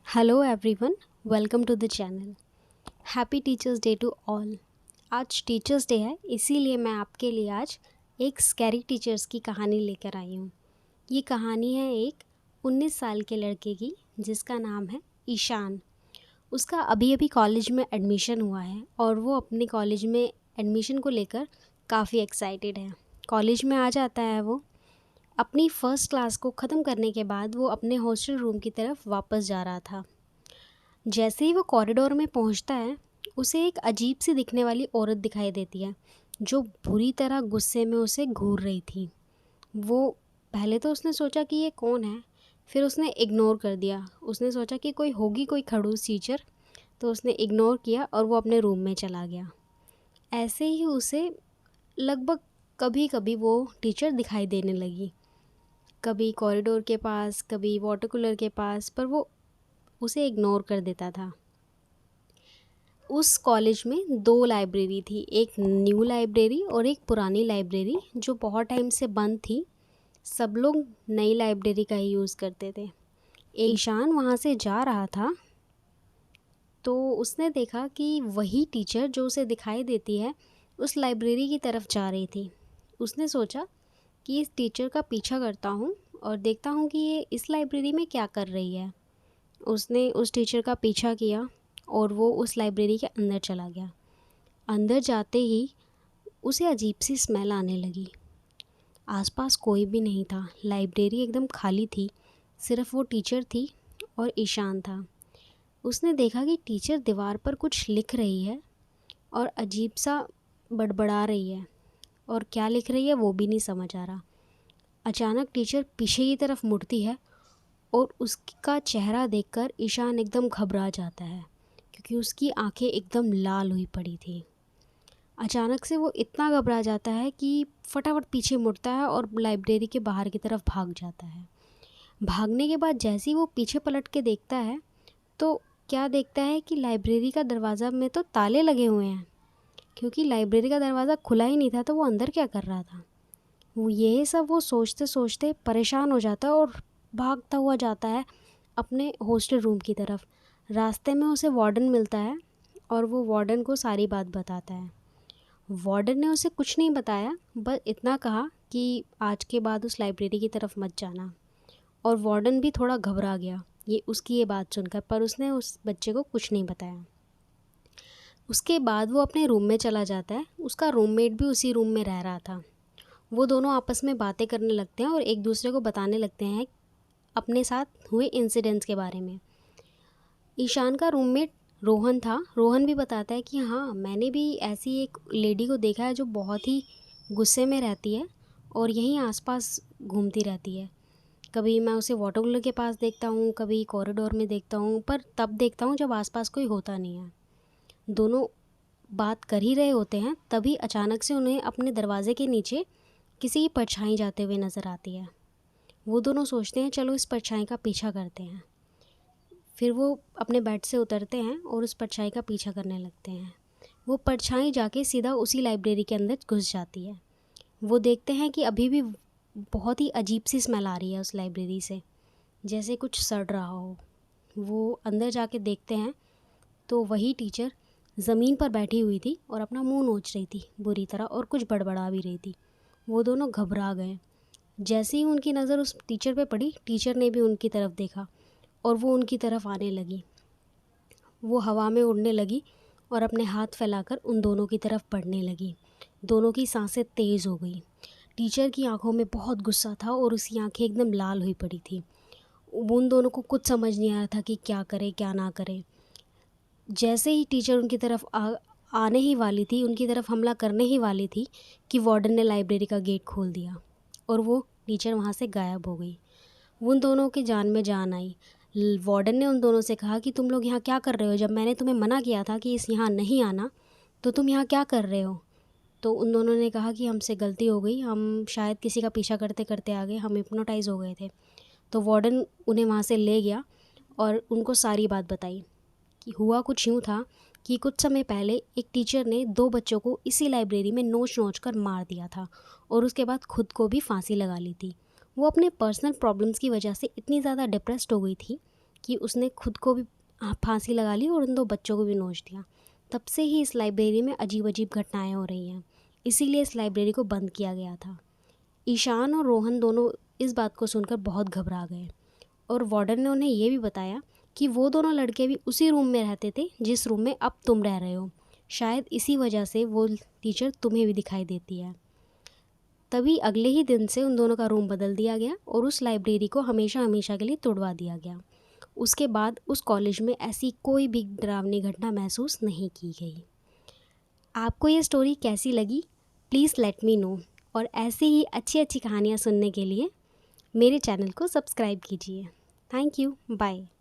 Hello everyone, welcome to the channel. Happy teachers day to all. आज teachers day है, इसीलिए मैं आपके लिए आज एक स्कैरी टीचर्स की कहानी लेकर आई हूँ। ये कहानी है एक 19 साल के लड़के की जिसका नाम है ईशान। उसका अभी अभी कॉलेज में एडमिशन हुआ है और वो अपने कॉलेज में एडमिशन को लेकर काफ़ी एक्साइटेड है। कॉलेज में आ जाता है वो। अपनी फ़र्स्ट क्लास को ख़त्म करने के बाद वो अपने हॉस्टल रूम की तरफ वापस जा रहा था। जैसे ही वो कॉरिडोर में पहुंचता है, उसे एक अजीब सी दिखने वाली औरत दिखाई देती है जो बुरी तरह गुस्से में उसे घूर रही थी। वो पहले तो उसने सोचा कि ये कौन है, फिर उसने इग्नोर कर दिया। उसने सोचा कि कोई होगी, कोई खड़ूस टीचर, तो उसने इग्नोर किया और वो अपने रूम में चला गया। ऐसे ही उसे लगभग कभी कभी वो टीचर दिखाई देने लगी, कभी कॉरिडोर के पास, कभी वाटर कूलर के पास, पर वो उसे इग्नोर कर देता था। उस कॉलेज में दो लाइब्रेरी थी, एक न्यू लाइब्रेरी और एक पुरानी लाइब्रेरी जो बहुत टाइम से बंद थी। सब लोग नई लाइब्रेरी का ही यूज़ करते थे। ईशान वहाँ से जा रहा था तो उसने देखा कि वही टीचर जो उसे दिखाई देती है उस लाइब्रेरी की तरफ जा रही थी। उसने सोचा कि इस टीचर का पीछा करता हूँ और देखता हूँ कि ये इस लाइब्रेरी में क्या कर रही है। उसने उस टीचर का पीछा किया और वो उस लाइब्रेरी के अंदर चला गया। अंदर जाते ही उसे अजीब सी स्मेल आने लगी। आसपास कोई भी नहीं था, लाइब्रेरी एकदम खाली थी, सिर्फ वो टीचर थी और ईशान था। उसने देखा कि टीचर दीवार पर कुछ लिख रही है और अजीब सा बड़बड़ा रही है, और क्या लिख रही है वो भी नहीं समझ आ रहा। अचानक टीचर पीछे की तरफ मुड़ती है और उसका चेहरा देखकर ईशान एकदम घबरा जाता है क्योंकि उसकी आंखें एकदम लाल हुई पड़ी थी। अचानक से वो इतना घबरा जाता है कि फटाफट पीछे मुड़ता है और लाइब्रेरी के बाहर की तरफ भाग जाता है। भागने के बाद जैसे ही वो पीछे पलट के देखता है तो क्या देखता है कि लाइब्रेरी का दरवाज़ा में तो ताले लगे हुए हैं, क्योंकि लाइब्रेरी का दरवाज़ा खुला ही नहीं था, तो वो अंदर क्या कर रहा था। वो सोचते सोचते परेशान हो जाता है और भागता हुआ जाता है अपने हॉस्टल रूम की तरफ। रास्ते में उसे वार्डन मिलता है और वो वार्डन को सारी बात बताता है। वार्डन ने उसे कुछ नहीं बताया, बस इतना कहा कि आज के बाद उस लाइब्रेरी की तरफ मत जाना। और वार्डन भी थोड़ा घबरा गया ये बात सुनकर, पर उसने उस बच्चे को कुछ नहीं बताया। उसके बाद वो अपने रूम में चला जाता है। उसका रूममेट भी उसी रूम में रह रहा था। वो दोनों आपस में बातें करने लगते हैं और एक दूसरे को बताने लगते हैं अपने साथ हुए इंसिडेंट्स के बारे में। ईशान का रूममेट रोहन था। रोहन भी बताता है कि हाँ, मैंने भी ऐसी एक लेडी को देखा है जो बहुत ही गुस्से में रहती है और यहीं आसपास घूमती रहती है। कभी मैं उसे वाटर कूलर के पास देखता हूँ, कभी कॉरिडोर में देखता हूँ, पर तब देखता हूँ जब आसपास कोई होता नहीं है। दोनों बात कर ही रहे होते हैं, तभी अचानक से उन्हें अपने दरवाजे के नीचे किसी की परछाई जाते हुए नज़र आती है। वो दोनों सोचते हैं चलो इस परछाई का पीछा करते हैं। फिर वो अपने बेड से उतरते हैं और उस परछाई का पीछा करने लगते हैं। वो परछाई जाके सीधा उसी लाइब्रेरी के अंदर घुस जाती है। वो देखते हैं कि अभी भी बहुत ही अजीब सी स्मेल आ रही है उस लाइब्रेरी से, जैसे कुछ सड़ रहा हो। वो अंदर जाके देखते हैं तो वही टीचर ज़मीन पर बैठी हुई थी और अपना मुंह नोच रही थी बुरी तरह और कुछ बड़बड़ा भी रही थी। वो दोनों घबरा गए। जैसे ही उनकी नज़र उस टीचर पे पड़ी, टीचर ने भी उनकी तरफ देखा और वो उनकी तरफ आने लगी। वो हवा में उड़ने लगी और अपने हाथ फैलाकर उन दोनों की तरफ बढ़ने लगी। दोनों की सांसें तेज़ हो गई। टीचर की आंखों में बहुत गुस्सा था और उसकी आंखें एकदम लाल हुई पड़ी थी। उन दोनों को कुछ समझ नहीं आ रहा था कि क्या करे क्या ना करे। जैसे ही टीचर उनकी तरफ आने ही वाली थी, उनकी तरफ हमला करने ही वाली थी, कि वार्डन ने लाइब्रेरी का गेट खोल दिया और वो टीचर वहाँ से गायब हो गई। उन दोनों की जान में जान आई। वार्डन ने उन दोनों से कहा कि तुम लोग यहाँ क्या कर रहे हो, जब मैंने तुम्हें मना किया था कि इस यहाँ नहीं आना, तो तुम यहाँ क्या कर रहे हो। तो उन दोनों ने कहा कि हमसे गलती हो गई, हम शायद किसी का पीछा करते करते आ गए, हम हिप्नोटाइज हो गए थे। तो वार्डन उन्हें वहाँ से ले गया और उनको सारी बात बताई कि हुआ कुछ यूँ था कि कुछ समय पहले एक टीचर ने दो बच्चों को इसी लाइब्रेरी में नोच नोच कर मार दिया था और उसके बाद खुद को भी फांसी लगा ली थी। वो अपने पर्सनल प्रॉब्लम्स की वजह से इतनी ज़्यादा डिप्रेस्ड हो गई थी कि उसने खुद को भी फांसी लगा ली और उन 2 बच्चों को भी नोच दिया। तब से ही इस लाइब्रेरी में अजीब-अजीब घटनाएँ हो रही हैं, इसीलिए इस लाइब्रेरी को बंद किया गया था। ईशान और रोहन दोनों इस बात को सुनकर बहुत घबरा गए और वार्डन ने उन्हें ये भी बताया कि वो दोनों लड़के भी उसी रूम में रहते थे जिस रूम में अब तुम रह रहे हो। शायद इसी वजह से वो टीचर तुम्हें भी दिखाई देती है। तभी अगले ही दिन से उन दोनों का रूम बदल दिया गया और उस लाइब्रेरी को हमेशा हमेशा के लिए तोड़वा दिया गया। उसके बाद उस कॉलेज में ऐसी कोई भी डरावनी घटना महसूस नहीं की गई। आपको ये स्टोरी कैसी लगी? Please let me know. और ऐसे ही अच्छी अच्छी कहानियाँ सुनने के लिए मेरे चैनल को सब्सक्राइब कीजिए। Thank you. बाय।